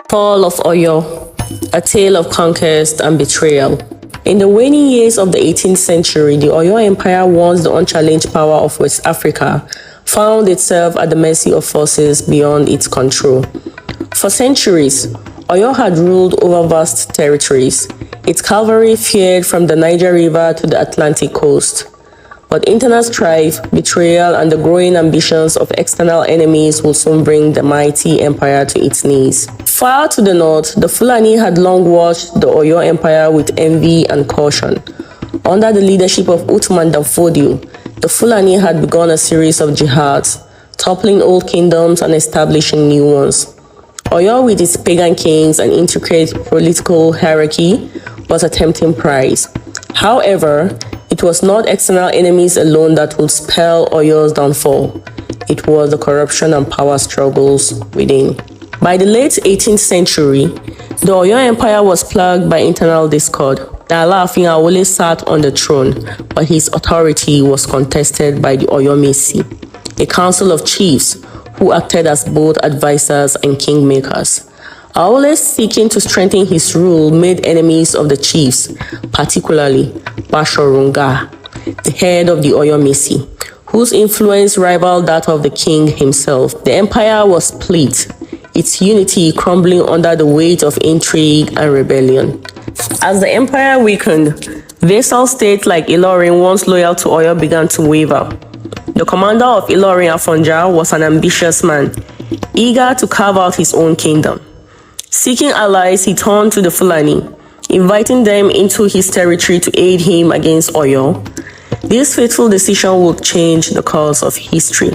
Fall of Oyo, a tale of conquest and betrayal. In the waning years of the 18th century, the Oyo Empire, once the unchallenged power of West Africa, found itself at the mercy of forces beyond its control. For centuries, Oyo had ruled over vast territories. Its cavalry feared from the Niger River to the Atlantic coast. But internal strife, betrayal, and the growing ambitions of external enemies would soon bring the mighty empire to its knees. Far to the north, the Fulani had long watched the Oyo Empire with envy and caution. Under the leadership of Uthman Danfodio, the Fulani had begun a series of jihads, toppling old kingdoms and establishing new ones. Oyo, with its pagan kings and intricate political hierarchy, was a tempting prize. However, it was not external enemies alone that would spell Oyo's downfall. It was the corruption and power struggles within. By the late 18th century, the Oyo Empire was plagued by internal discord. The Alaafin Awole sat on the throne, but his authority was contested by the Oyomesi, a council of chiefs who acted as both advisors and kingmakers. Awole, seeking to strengthen his rule, made enemies of the chiefs, particularly Bashorunga, the head of the Oyomesi, whose influence rivaled that of the king himself. The empire was split, its unity crumbling under the weight of intrigue and rebellion. As the empire weakened, vassal states like Ilorin, once loyal to Oyo, began to waver. The commander of Ilorin, Afonja, was an ambitious man, eager to carve out his own kingdom. Seeking allies, he turned to the Fulani, inviting them into his territory to aid him against Oyo. This fateful decision would change the course of history.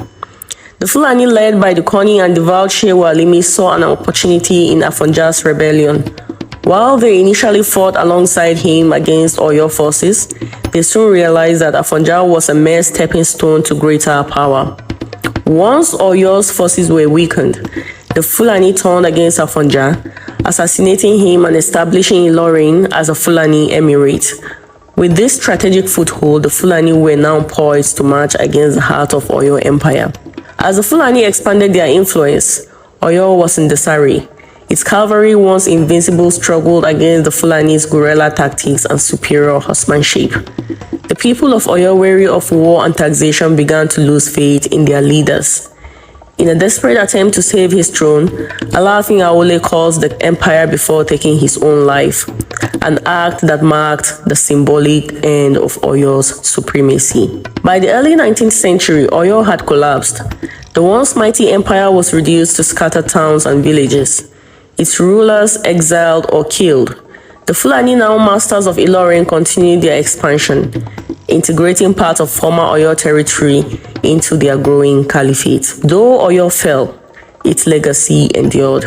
The Fulani, led by the cunning and devout Shehu Alimi, saw an opportunity in Afonja's rebellion. While they initially fought alongside him against Oyo forces, they soon realized that Afonja was a mere stepping stone to greater power. Once Oyo's forces were weakened, the Fulani turned against Afonja, assassinating him and establishing Ilorin as a Fulani emirate. With this strategic foothold, the Fulani were now poised to march against the heart of Oyo Empire. As the Fulani expanded their influence, Oyo was in disarray. Its cavalry, once invincible, struggled against the Fulani's guerrilla tactics and superior horsemanship. The people of Oyo, weary of war and taxation, began to lose faith in their leaders. In a desperate attempt to save his throne, Alaafin Awole caused the empire before taking his own life, an act that marked the symbolic end of Oyo's supremacy. By the early 19th century, Oyo had collapsed. The once mighty empire was reduced to scattered towns and villages, its rulers exiled or killed. The Fulani, now masters of Ilorin, continued their expansion, integrating parts of former Oyo territory into their growing caliphate. Though Oyo fell, its legacy endured.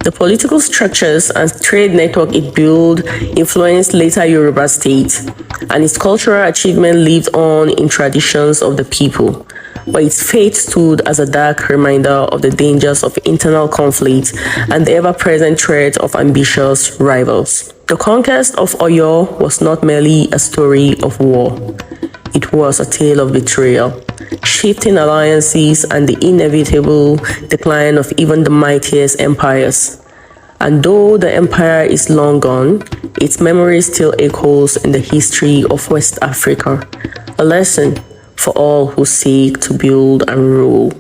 The political structures and trade network it built influenced later Yoruba states, and its cultural achievement lived on in traditions of the people. But its fate stood as a dark reminder of the dangers of internal conflict and the ever-present threat of ambitious rivals. The conquest of Oyo was not merely a story of war. It was a tale of betrayal, shifting alliances, and the inevitable decline of even the mightiest empires. And though the empire is long gone, its memory still echoes in the history of West Africa, a lesson for all who seek to build and rule.